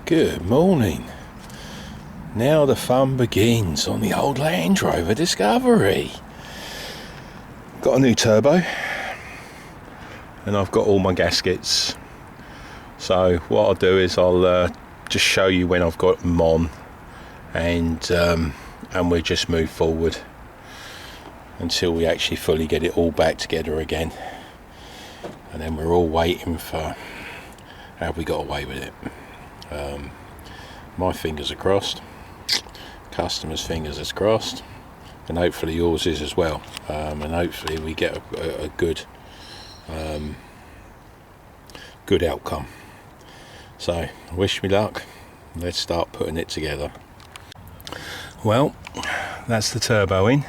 Good morning. Now the fun begins on the old Land Rover Discovery. Got a new turbo and I've got all my gaskets. So what I'll do is I'll just show you when I've got them on, and we'll just move forward until we actually fully get it all back together again. And then we're all waiting for, have we got away with it? My fingers are crossed, customers' fingers is crossed, and hopefully yours is as well, and hopefully we get a good good outcome. So wish me luck. Let's start putting it together. Well, that's the turbo in.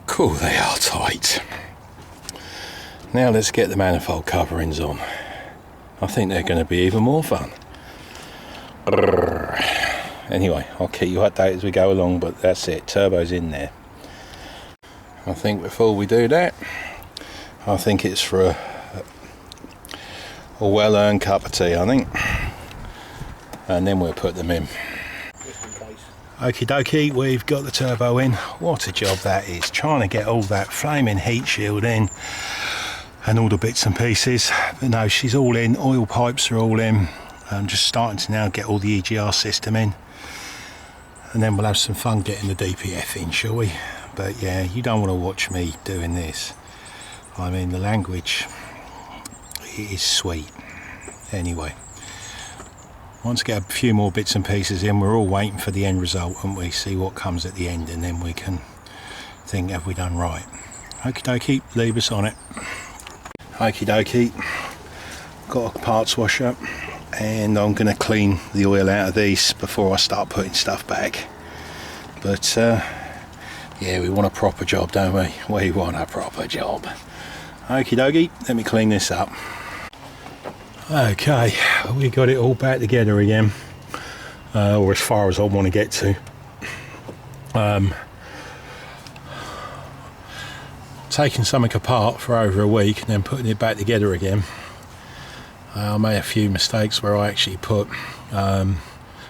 Cool, they are tight. Now let's get the manifold coverings on. I think they're going to be even more fun. Anyway, I'll keep you updated as we go along, but that's it, turbo's in there. I think before we do that, I think it's for a well-earned cup of tea, I think, and then we'll put them in. Okie dokie, we've got the turbo in. What a job that is, trying to get all that flaming heat shield in and all the bits and pieces. But no, she's all in, oil pipes are all in. I'm just starting to now get all the EGR system in, and then we'll have some fun getting the DPF in, shall we? But yeah, you don't want to watch me doing this. I mean, the language is sweet. Anyway, once we get a few more bits and pieces in, we're all waiting for the end result, and we see what comes at the end, and then we can think, have we done right? Okie dokie, leave us on it. Okie dokie, got a parts washer, and I'm going to clean the oil out of these before I start putting stuff back. But yeah, we want a proper job, don't we? We want a proper job. Okie dokie, let me clean this up. Okay, we got it all back together again, or as far as I want to get to. Taking something apart for over a week and then putting it back together again. I made a few mistakes where I actually put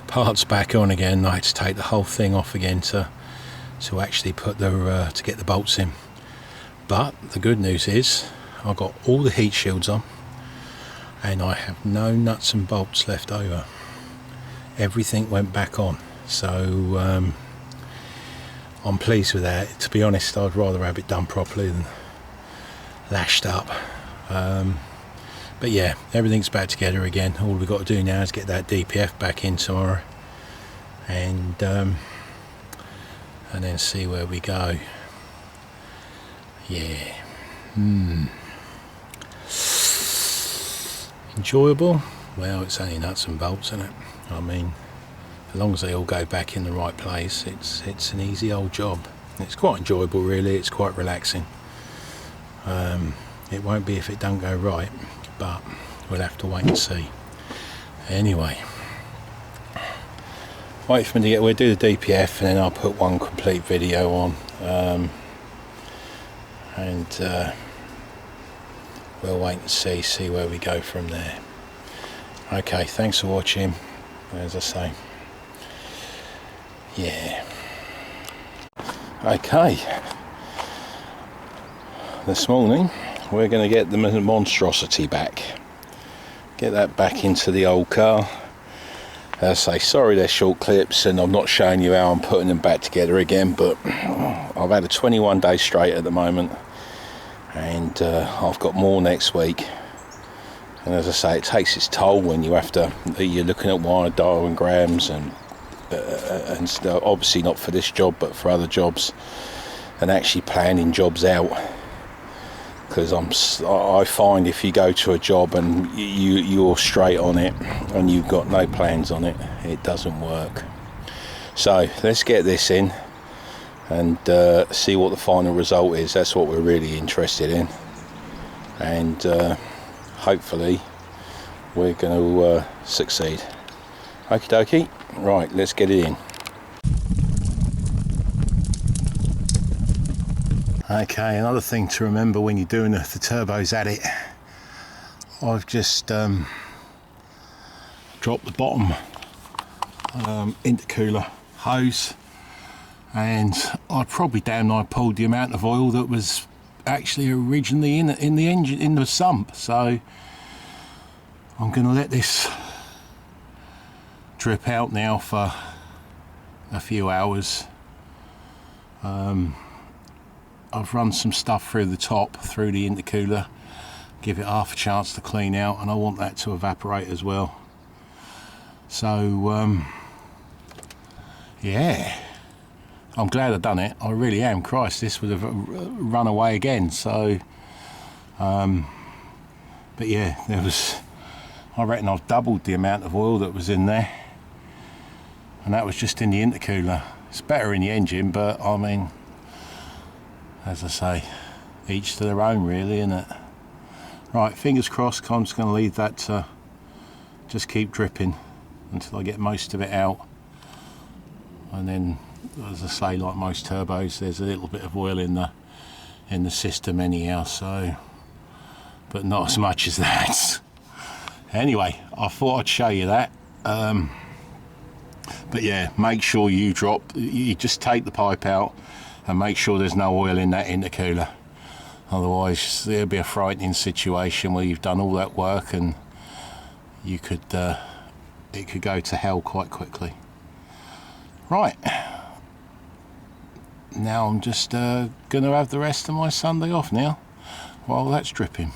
parts back on again. I had to take the whole thing off again to actually put the to get the bolts in. But the good news is I got all the heat shields on, and I have no nuts and bolts left over. Everything went back on, so I'm pleased with that. To be honest, I'd rather have it done properly than lashed up. But yeah, everything's back together again. All we've got to do now is get that DPF back in tomorrow, and then see where we go. Yeah. Enjoyable? Well, it's only nuts and bolts, isn't it? I mean, as long as they all go back in the right place, it's an easy old job. It's quite enjoyable, really. It's quite relaxing. It won't be if it don't go right, but we'll have to wait and see. Anyway, wait for me to get, we'll do the DPF, and then I'll put one complete video on, and we'll wait and see where we go from there. Okay, thanks for watching. As I say, yeah. Okay, this morning we're going to get the monstrosity back, get that back into the old car. As I say, sorry they're short clips and I'm not showing you how I'm putting them back together again, but I've had a 21 day straight at the moment, and I've got more next week. And as I say, it takes its toll when you're looking at wire dial and grams and obviously not for this job but for other jobs, and actually planning jobs out. Because I find if you go to a job and you're straight on it and you've got no plans on it, it doesn't work. So let's get this in and see what the final result is. That's what we're really interested in, and hopefully we're going to succeed. Okie dokie, right, let's get it in. Okay, another thing to remember when you're doing the turbos at it, I've just drop the bottom intercooler hose, and I probably damn nigh pulled the amount of oil that was actually originally in the engine, in the sump. So I'm going to let this drip out now for a few hours. I've run some stuff through the top, through the intercooler, give it half a chance to clean out, and I want that to evaporate as well. So yeah, I'm glad I've done it. I really am. Christ, this would have run away again. So but yeah, there was, I reckon I've doubled the amount of oil that was in there, and that was just in the intercooler. It's better in the engine, but I mean, as I say, each to their own really, isn't it? Right, fingers crossed. I'm just going to leave that to just keep dripping until I get most of it out, and then, as I say, like most turbos, there's a little bit of oil in the system anyhow, so, but not as much as that. Anyway, I thought I'd show you that. But yeah, make sure you just take the pipe out and make sure there's no oil in that intercooler. Otherwise there'll be a frightening situation where you've done all that work and you could it could go to hell quite quickly. Right, now I'm just gonna have the rest of my Sunday off now while that's dripping.